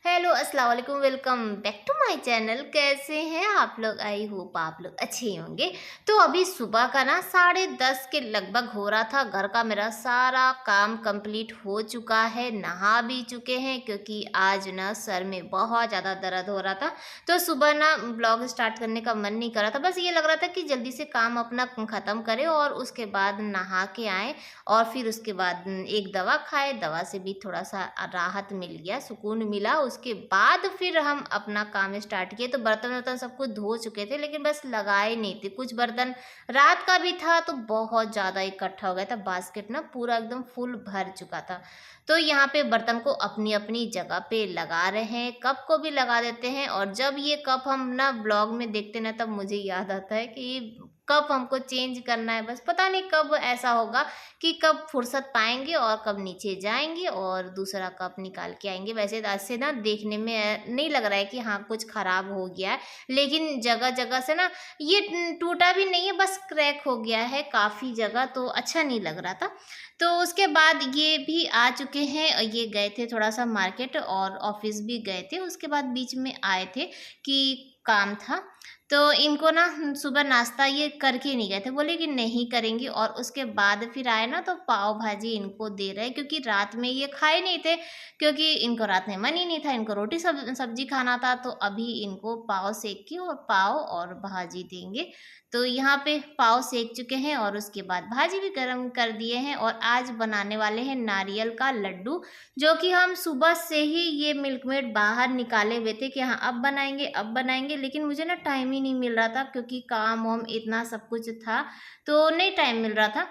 Hello अस्सलाम वालेकुम, welcome back to my channel. कैसे हैं आप लोग? आई होप आप लोग अच्छे ही होंगे। तो अभी सुबह का ना 10:30 के लगभग हो रहा था। घर का मेरा सारा काम कंप्लीट हो चुका है, नहा भी चुके हैं क्योंकि आज ना सर में बहुत ज़्यादा दर्द हो रहा था। तो सुबह ना ब्लॉग स्टार्ट करने का मन नहीं कर रहा था, बस ये लग रहा था कि जल्दी से काम अपना ख़त्म करें और उसके बाद नहा के आएँ और फिर उसके बाद एक दवा खाए, दवा से भी थोड़ा-सा राहत मिल गया, सुकून मिला। उसके बाद फिर हम अपना काम स्टार्ट किए, तो बर्तन-वर्तन सब कुछ धो चुके थे, लेकिन बस लगाए नहीं थे। कुछ बर्तन रात का भी था, तो बहुत ज़्यादा इकट्ठा हो गया था, बास्केट ना पूरा एकदम फुल भर चुका था। तो यहाँ पे बर्तन को अपनी-अपनी जगह पे लगा रहे हैं, कप को भी लगा देते हैं। और जब ये कप हम ना ब्लॉग में देखते हैं ना, तब मुझे याद आता है कि ये कप हमको चेंज करना है। बस पता नहीं कब ऐसा होगा कि कब फुर्सत पाएँगे और कब नीचे जाएँगे और दूसरा कप निकाल के आएँगे। वैसे तो ऐसे ना देखने में नहीं लग रहा है कि हाँ, कुछ ख़राब हो गया है, लेकिन जगह-जगह से ना ये टूटा भी नहीं है, बस क्रैक हो गया है काफ़ी जगह, तो अच्छा नहीं लग रहा था। तो उसके बाद ये भी आ चुके हैं। ये गए थे थोड़ा-सा मार्केट और ऑफ़िस भी गए थे। उसके बाद बीच में आए थे कि काम था, तो इनको ना सुबह नाश्ता ये करके नहीं गए थे, बोले कि नहीं करेंगे। और उसके बाद फिर आए ना, तो पाव भाजी इनको दे रहे हैं क्योंकि रात में ये खाए नहीं थे, क्योंकि इनको रात में मन ही नहीं था, इनको रोटी सब्जी खाना था। तो अभी इनको पाव सेक के और पाव और भाजी देंगे। तो यहाँ पे पाव सेक चुके हैं और उसके बाद भाजी भी गरम कर दिए हैं। और आज बनाने वाले हैं नारियल का लड्डू, जो कि हम सुबह से ही ये मिल्कमेड बाहर निकाले हुए थे कि हाँ अब बनाएँगे, अब बनाएँगे, लेकिन मुझे ना टाइम ही नहीं मिल रहा था क्योंकि काम-वाम इतना सब कुछ था, तो नहीं टाइम मिल रहा था।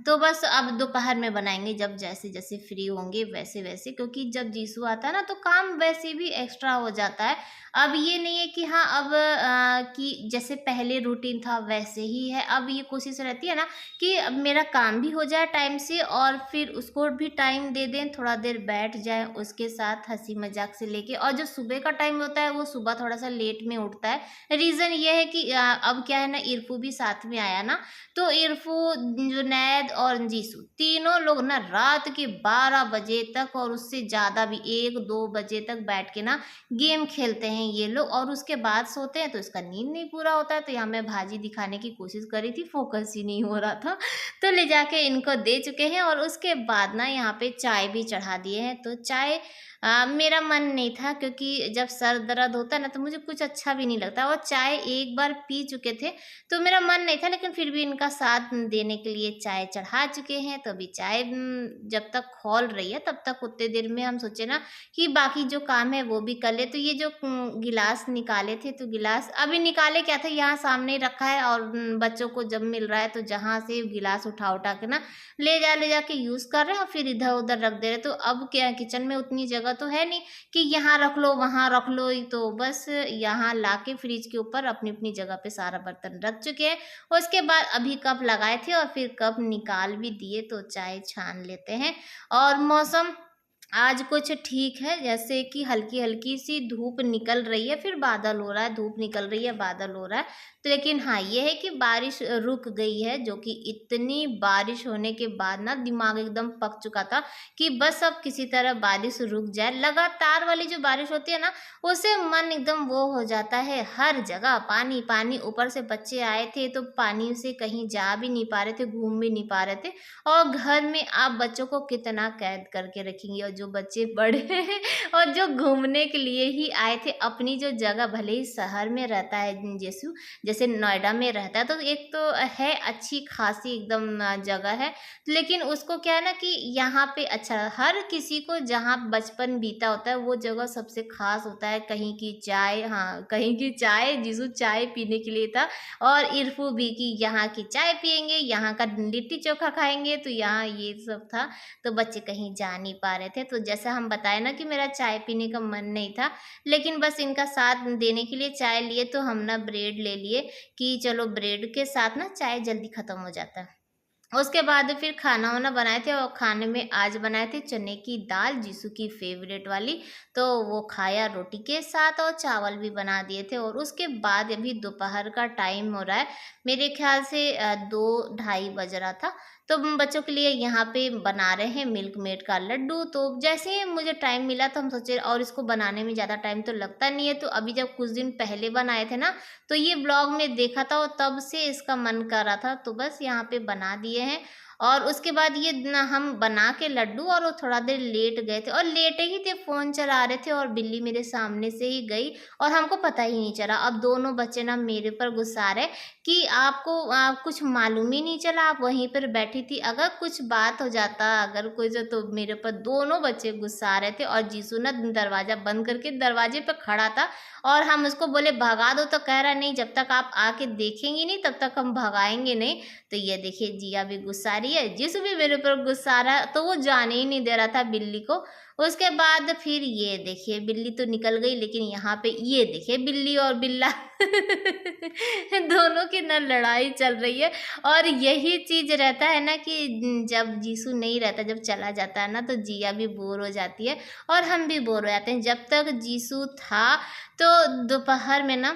तो बस अब दोपहर में बनाएँगे, जब जैसे-जैसे फ्री होंगे वैसे-वैसे, क्योंकि जब जीसू आता है ना, तो काम वैसे भी एक्स्ट्रा हो जाता है। अब ये नहीं है कि हाँ अब कि जैसे पहले रूटीन था वैसे ही है। अब ये कोशिश रहती है ना कि अब मेरा काम भी हो जाए टाइम से और फिर उसको भी टाइम दे दें, थोड़ा देर बैठ जाएँ उसके साथ हँसी-मज़ाक से लेके। और जो सुबह का टाइम होता है, वो सुबह थोड़ा-सा लेट में उठता है। रीज़न ये है कि अब क्या है ना, इरफू भी साथ में आया ना, तो इरफू, जुनैद और जीसू तीनों लोग ना रात के 12 बजे तक और उससे ज़्यादा भी 1-2 बजे तक बैठ के ना गेम खेलते हैं ये लोग, और उसके बाद सोते हैं। तो इसका नींद नहीं पूरा होता है। तो यहाँ मैं भाजी दिखाने की कोशिश करी थी, फोकस ही नहीं हो रहा था, तो ले जाके इनको दे चुके हैं। और उसके बाद ना यहाँ पे चाय भी चढ़ा दिए हैं। तो चाय मेरा मन नहीं था क्योंकि जब सर दर्द होता है ना, तो मुझे कुछ अच्छा भी नहीं लगता। और चाय एक बार पी चुके थे, तो मेरा मन नहीं था, लेकिन फिर भी इनका साथ देने के लिए चाय चढ़ा चुके हैं। तो अभी चाय जब तक खौल रही है, तब तक उतने देर में हम सोचे ना कि बाकी जो काम है वो भी कर ले। तो ये जो गिलास निकाले थे, तो गिलास अभी निकाले क्या थे, यहाँ सामने ही रखा है। और बच्चों को जब मिल रहा है, तो जहाँ से गिलास उठा के ना ले जाके यूज़ कर रहे हैं और फिर इधर-उधर रख दे रहे हैं। तो अब क्या है, किचन में उतनी जगह तो है नहीं कि यहाँ रख लो, वहाँ रख लो। तो बस यहाँ लाके फ्रिज के ऊपर अपनी-अपनी जगह पे सारा बर्तन रख चुके हैं। उसके बाद अभी कप लगाए थे और फिर कप निकाल भी दिए, तो चाय छान लेते हैं। और मौसम आज कुछ ठीक है, जैसे कि हल्की-हल्की सी धूप निकल रही है, फिर बादल हो रहा है, धूप निकल रही है, बादल हो रहा है। तो लेकिन हाँ, ये है कि बारिश रुक गई है, जो कि इतनी बारिश होने के बाद ना दिमाग एकदम पक चुका था कि बस अब किसी तरह बारिश रुक जाए। लगातार वाली जो बारिश होती है ना, उससे मन एकदम वो हो जाता है, हर जगह पानी-पानी। ऊपर से बच्चे आए थे, तो पानी से कहीं जा भी नहीं पा रहे थे, घूम भी नहीं पा रहे थे। और घर में आप बच्चों को कितना कैद करके रखेंगी। और जो बच्चे बड़े हैं और जो घूमने के लिए ही आए थे, अपनी जो जगह, भले ही शहर में रहता है जेसु, जैसे नोएडा में रहता है, तो एक तो है अच्छी खासी एकदम जगह है, लेकिन उसको क्या है ना कि यहाँ पे अच्छा, हर किसी को जहाँ बचपन बीता होता है वो जगह सबसे खास होता है। कहीं की चाय, हाँ कहीं की चाय, जिसु चाय पीने के लिए था। और इरफू भी कि यहाँ की चाय पिएँगे, यहाँ का लिट्टी चोखा खाएँगे, तो यहाँ ये सब था। तो बच्चे कहीं जा नहीं पा रहे थे। तो जैसा हम बताए ना कि मेरा चाय पीने का मन नहीं था, लेकिन बस इनका साथ देने के लिए चाय लिए, तो हम ना ब्रेड ले लिए कि चलो ब्रेड के साथ ना चाय जल्दी खत्म हो जाता है। उसके बाद फिर खाना-वाना बनाए थे और खाने में आज बनाए थे चने की दाल, जीसू की फ़ेवरेट वाली। तो वो खाया रोटी के साथ और चावल भी बना दिए थे। और उसके बाद अभी दोपहर का टाइम हो रहा है, मेरे ख़्याल से 2 ढाई बज रहा था। तो बच्चों के लिए यहाँ पे बना रहे हैं मिल्क मेड का लड्डू। तो जैसे ही मुझे टाइम मिला तो हम सोचे, और इसको बनाने में ज़्यादा टाइम तो लगता नहीं है, तो अभी जब कुछ दिन पहले बनाए थे ना, तो ये ब्लॉग में देखा था और तब से इसका मन कर रहा था, तो बस यहाँ पे बना दिए हैं। और उसके बाद ये ना हम बना के लड्डू, और वो थोड़ा देर लेट गए थे, और लेटे ही थे, फ़ोन चला रहे थे, और बिल्ली मेरे सामने से ही गई और हमको पता ही नहीं चला। अब दोनों बच्चे ना मेरे पर गुस्सा रहे कि आपको कुछ मालूम ही नहीं चला, आप वहीं पर बैठी थी, अगर कुछ बात हो जाता, अगर कोई जो, तो मेरे पर दोनों बच्चे गुस्सा रहे थे। और जीसू ना दरवाज़ा बंद करके दरवाजे पे खड़ा था, और हम उसको बोले भगा दो, तो कह रहा नहीं, जब तक आप आके देखेंगी नहीं तब तक हम भगाएंगे नहीं। तो ये देखिए जिया भी गुस्सा रही है, जिसू भी मेरे ऊपर गुस्सा रहा है, तो वो जाने ही नहीं दे रहा था बिल्ली को। उसके बाद फिर ये देखिए बिल्ली तो निकल गई, लेकिन यहाँ पे ये देखिए बिल्ली और बिल्ला दोनों की ना लड़ाई चल रही है। और यही चीज रहता है ना कि जब जीसू नहीं रहता, जब चला जाता है ना, तो जिया भी बोर हो जाती है और हम भी बोर हो जाते हैं। जब तक जीसू था तो दोपहर में ना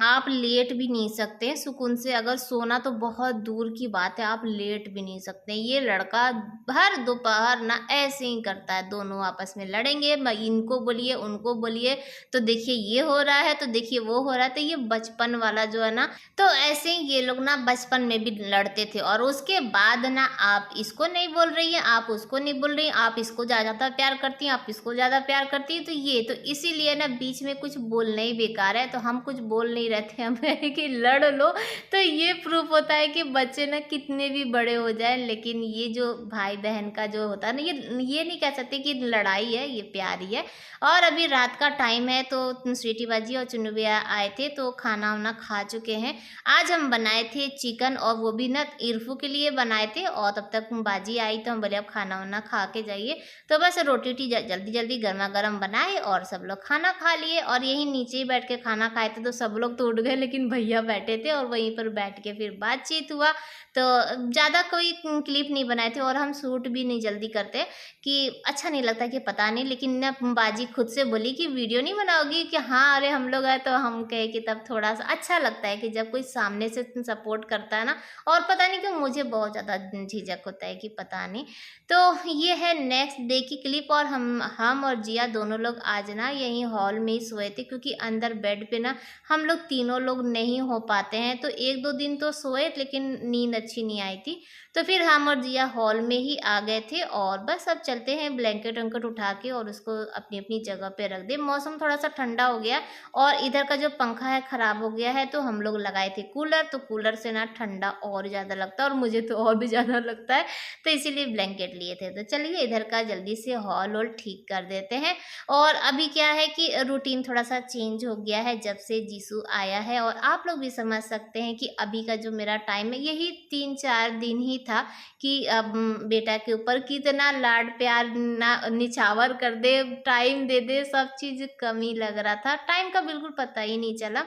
आप लेट भी नहीं सकते हैं सुकून से, अगर सोना तो बहुत दूर की बात है, आप लेट भी नहीं सकते हैं। ये लड़का हर दोपहर ना ऐसे ही करता है, दोनों आपस में लड़ेंगे, इनको बोलिए उनको बोलिए, तो देखिए ये हो रहा है, तो देखिए वो हो रहा है। तो ये बचपन वाला जो है ना, तो ऐसे ही ये लोग ना बचपन में भी लड़ते थे। और उसके बाद ना आप इसको नहीं बोल रही हैं, आप उसको नहीं बोल रही हैं, आप इसको ज़्यादा प्यार करती हैं, आप इसको ज़्यादा प्यार करती हैं, तो ये तो इसीलिए ना बीच में कुछ बोलना ही बेकार है। तो हम कुछ बोल नहीं रहते, हम कहे कि लड़ लो। तो ये प्रूफ होता है कि बच्चे ना कितने भी बड़े हो जाए, लेकिन ये जो भाई बहन का जो होता है ना, ये नहीं कह सकते कि लड़ाई है, ये प्यार ही है। और अभी रात का टाइम है, तो स्वीटी बाजी और चुन्नू भैया आए थे, तो खाना वाना खा चुके हैं। आज हम बनाए थे चिकन, और वो भी ना इरफू के लिए बनाए थे, और तब तक बाजी आई तो हम बोले अब खाना वाना खा के जाइए। तो बस रोटी वोटी जल्दी जल्दी गर्मा गर्म बनाए और सब लोग खाना खा लिए। और यही नीचे ही बैठ के खाना खाए थे, तो सब लोग तो उठ गए, लेकिन भैया बैठे थे और वहीं पर बैठ के फिर बातचीत हुआ। तो ज़्यादा कोई क्लिप नहीं बनाए थे, और हम शूट भी नहीं जल्दी करते कि अच्छा नहीं लगता कि पता नहीं, लेकिन ना बाजी खुद से बोली कि वीडियो नहीं बनाओगी, कि हाँ अरे हम लोग आए, तो हम कहे कि तब थोड़ा सा अच्छा लगता है कि जब कोई सामने से सपोर्ट करता है ना। और पता नहीं क्यों मुझे बहुत ज़्यादा झिझक होता है कि पता नहीं। तो ये है नेक्स्ट डे की क्लिप। और हम और जिया दोनों लोग आज ना यहीं हॉल में ही सोए थे, क्योंकि अंदर बेड पे ना हम लोग तीनों लोग नहीं हो पाते हैं। तो एक दो दिन तो सोए, लेकिन नींद अच्छी नहीं आई थी, तो फिर हम और जिया हॉल में ही आ गए थे। और बस अब चलते हैं ब्लैंकेट वैंकेट उठा के और उसको अपनी अपनी जगह पे रख दे। मौसम थोड़ा सा ठंडा हो गया, और इधर का जो पंखा है ख़राब हो गया है, तो हम लोग लगाए थे कूलर, तो कूलर से ना ठंडा और ज़्यादा लगता है, और मुझे तो और भी ज़्यादा लगता है, तो इसीलिए ब्लैंकेट लिए थे। तो चलिए इधर का जल्दी से हॉल वॉल ठीक कर देते हैं। और अभी क्या है कि रूटीन थोड़ा सा चेंज हो गया है जब से जीसू आया है, और आप लोग भी समझ सकते हैं कि अभी का जो मेरा टाइम है, यही 3-4 दिन ही था कि अब बेटा के ऊपर कितना लाड प्यार ना निछावर कर दे, टाइम दे दे, सब चीज़ कमी लग रहा था, टाइम का बिल्कुल पता ही नहीं चला।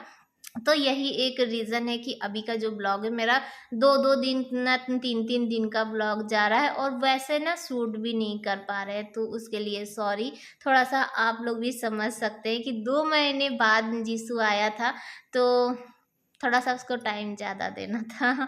तो यही एक रीज़न है कि अभी का जो ब्लॉग है मेरा 2-2 दिन ना 3-3 दिन का ब्लॉग जा रहा है, और वैसे ना शूट भी नहीं कर पा रहे हैं, तो उसके लिए सॉरी। थोड़ा-सा आप लोग भी समझ सकते हैं कि 2 महीने बाद जीसू आया था, तो थोड़ा-सा उसको टाइम ज़्यादा देना था।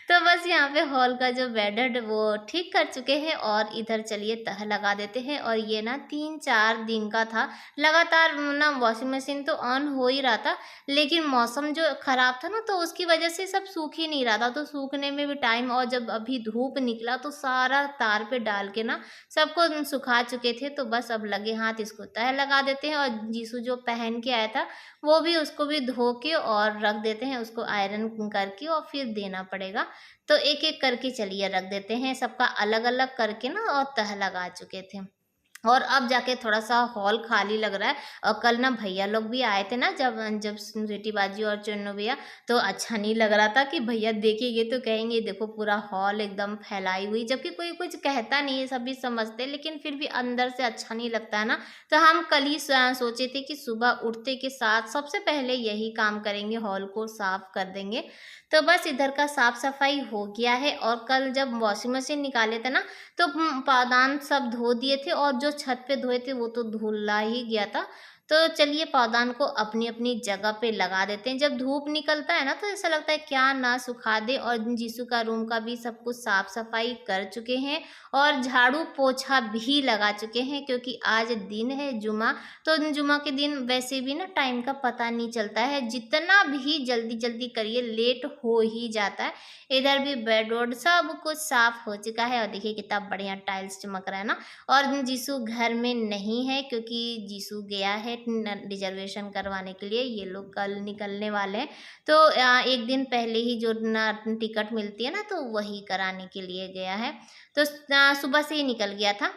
तो बस यहाँ पे हॉल का जो बेड है वो ठीक कर चुके हैं, और इधर चलिए तह लगा देते हैं। और ये ना 3-4 दिन का था, लगातार ना वॉशिंग मशीन तो ऑन हो ही रहा था, लेकिन मौसम जो ख़राब था ना, तो उसकी वजह से सब सूख ही नहीं रहा था, तो सूखने में भी टाइम। और जब अभी धूप निकला तो सारा तार पे डाल के ना सबको सुखा चुके थे, तो बस अब लगे हाथ इसको तह लगा देते हैं। और जीसू जो पहन के आया था वो भी, उसको भी धो के और रख देते हैं, उसको आयरन करके और फिर देना पड़ेगा। तो एक एक करके चलिए रख देते हैं, सबका अलग अलग करके ना, और तह लगा चुके थे। और अब जाके थोड़ा-सा हॉल खाली लग रहा है। और कल ना भैया लोग भी आए थे ना, जब जब स्वीटी बाजी और चुन्नू भैया, तो अच्छा नहीं लग रहा था कि भैया देखेंगे तो कहेंगे देखो पूरा हॉल एकदम फैलाई हुई, जबकि कोई कुछ कहता नहीं है, सभी समझते हैं, लेकिन फिर भी अंदर से अच्छा नहीं लगता है ना। तो हम कल ही सोचे थे कि सुबह उठते के साथ सबसे पहले यही काम करेंगे, हॉल को साफ कर देंगे। तो बस इधर का साफ सफाई हो गया है। और कल जब वॉशिंग मशीन निकाले थे ना, तो पावदान सब धो दिए थे, और जो छत पे धोए थे वो तो धुला ही गया था। तो चलिए पावदान को अपनी-अपनी जगह पे लगा देते हैं। जब धूप निकलता है ना तो ऐसा लगता है क्या ना सुखा दें, और जीसू का रूम का भी सब कुछ साफ-सफाई कर चुके हैं और झाड़ू-पोछा भी लगा चुके हैं, क्योंकि आज दिन है जुमा। तो जुमा के दिन वैसे भी ना टाइम का पता नहीं चलता है, जितना भी जल्दी-जल्दी करिए लेट हो ही जाता है। इधर भी बेड-वेड सब कुछ साफ हो चुका है और देखिए कितना बढ़िया टाइल्स चमक रहा है ना। और जीसू घर में नहीं है क्योंकि जीसू गया है रिजर्वेशन करवाने के लिए। ये लोग कल निकलने वाले हैं, तो एक दिन पहले ही जो ना टिकट मिलती है ना तो वही कराने के लिए गया है। तो सुबह से ही निकल गया था,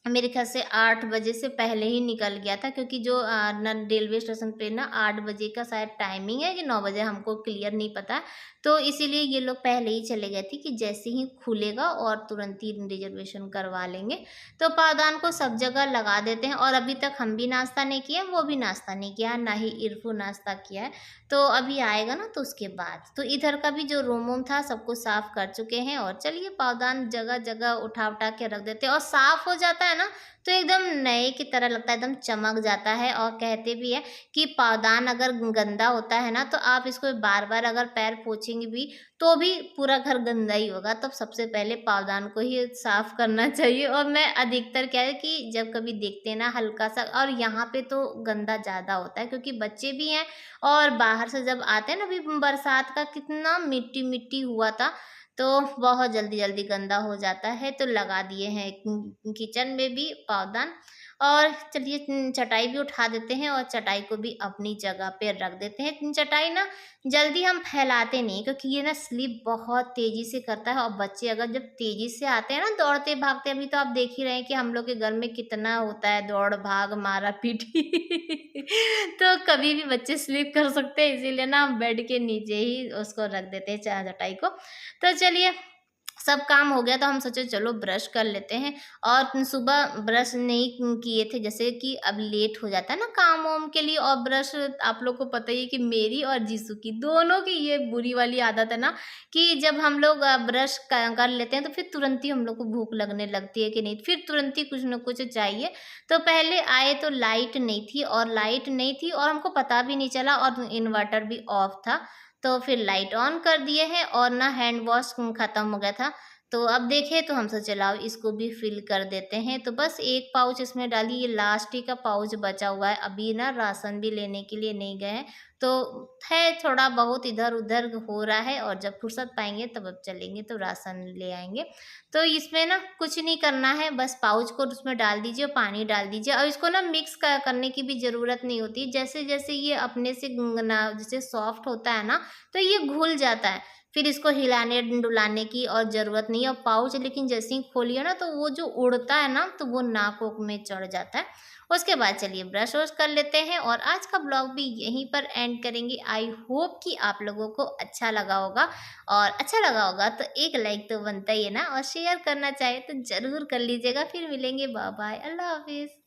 मेरे ख़्याल से 8 बजे से पहले ही निकल गया था, क्योंकि जो रेलवे स्टेशन पे ना 8 बजे का शायद टाइमिंग है कि 9 बजे, हमको क्लियर नहीं पता। तो इसीलिए ये लोग पहले ही चले गए थे कि जैसे ही खुलेगा और तुरंत ही रिजर्वेशन करवा लेंगे। तो पावदान को सब जगह लगा देते हैं और अभी तक हम भी नाश्ता नहीं किए, वो भी नाश्ता नहीं किया, ना ही इरफू नाश्ता किया है। तो अभी आएगा ना तो उसके बाद। तो इधर का भी जो रूम-वूम था सबको साफ़ कर चुके हैं और चलिए पावदान जगह-जगह उठा-उठा के रख देते हैं और साफ़ हो जाता है ना तो एकदम नए की तरह लगता है, एकदम चमक जाता है। और कहते भी हैं कि पावदान अगर गंदा होता है ना तो आप इसको बार-बार अगर पैर पोंछेंगे भी तो भी पूरा घर गंदा ही होगा। तब सबसे पहले पावदान को ही साफ करना चाहिए। और मैं अधिकतर क्या है कि जब कभी देखते हैं ना हल्का-सा, और यहाँ पे तो गंदा ज़्यादा होता है क्योंकि बच्चे भी हैं और बाहर से जब आते हैं ना, अभी बरसात का कितना मिट्टी-मिट्टी हुआ था, तो बहुत जल्दी-जल्दी गंदा हो जाता है। तो लगा दिए हैं किचन में भी पावदान। और चलिए चटाई भी उठा देते हैं और चटाई को भी अपनी जगह पे रख देते हैं। चटाई ना जल्दी हम फैलाते नहीं, क्योंकि ये ना स्लिप बहुत तेज़ी से करता है और बच्चे अगर जब तेज़ी से आते हैं ना दौड़ते-भागते, अभी तो आप देख ही रहे हैं कि हम लोग के घर में कितना होता है दौड़-भाग, मारा-पीटी। तो कभी भी बच्चे स्लिप कर सकते हैं, इसीलिए ना हम बेड के नीचे ही उसको रख देते हैं चटाई को। तो चलिए सब काम हो गया तो हम सोचे चलो ब्रश कर लेते हैं। और सुबह ब्रश नहीं किए थे, जैसे कि अब लेट हो जाता है ना काम वाम के लिए। और ब्रश आप लोग को पता ही है कि मेरी और जीसू की दोनों की ये बुरी वाली आदत है ना कि जब हम लोग ब्रश कर लेते हैं तो फिर तुरंत ही हम लोग को भूख लगने लगती है कि नहीं, फिर तुरंत ही कुछ न कुछ चाहिए। तो पहले आए तो लाइट नहीं थी और हमको पता भी नहीं चला और इन्वर्टर भी ऑफ था। तो फिर लाइट ऑन कर दिए हैं और ना हैंड वॉश ख़त्म हो गया था। तो अब देखें तो हम सोचे लाओ इसको भी फिल कर देते हैं। तो बस एक पाउच इसमें डाली, ये लास्ट ही का पाउच बचा हुआ है। अभी ना राशन भी लेने के लिए नहीं गए हैं, तो है थोड़ा बहुत इधर-उधर हो रहा है और जब फुर्सत पाएँगे तब अब चलेंगे तो राशन ले आएँगे। तो इसमें ना कुछ नहीं करना है, बस पाउच को उसमें डाल दीजिए, पानी डाल दीजिए और इसको ना मिक्स करने की भी ज़रूरत नहीं होती। जैसे-जैसे ये अपने से ना जैसे सॉफ्ट होता है ना, तो ये घुल जाता है। फिर इसको हिलाने-डुलाने की और ज़रूरत नहीं है। और पाउच लेकिन जैसे ही खोलिए ना तो वो जो उड़ता है ना तो वो नाक-वाक में चढ़ जाता है। उसके बाद चलिए ब्रश-वश कर लेते हैं और आज का ब्लॉग भी यहीं पर एंड करेंगे। आई होप कि आप लोगों को अच्छा लगा होगा, और अच्छा लगा होगा तो एक लाइक तो बनता ही है ना, और शेयर करना चाहे तो ज़रूर कर लीजिएगा। फिर मिलेंगे, बाय-बाय, अल्लाह हाफ़िज़।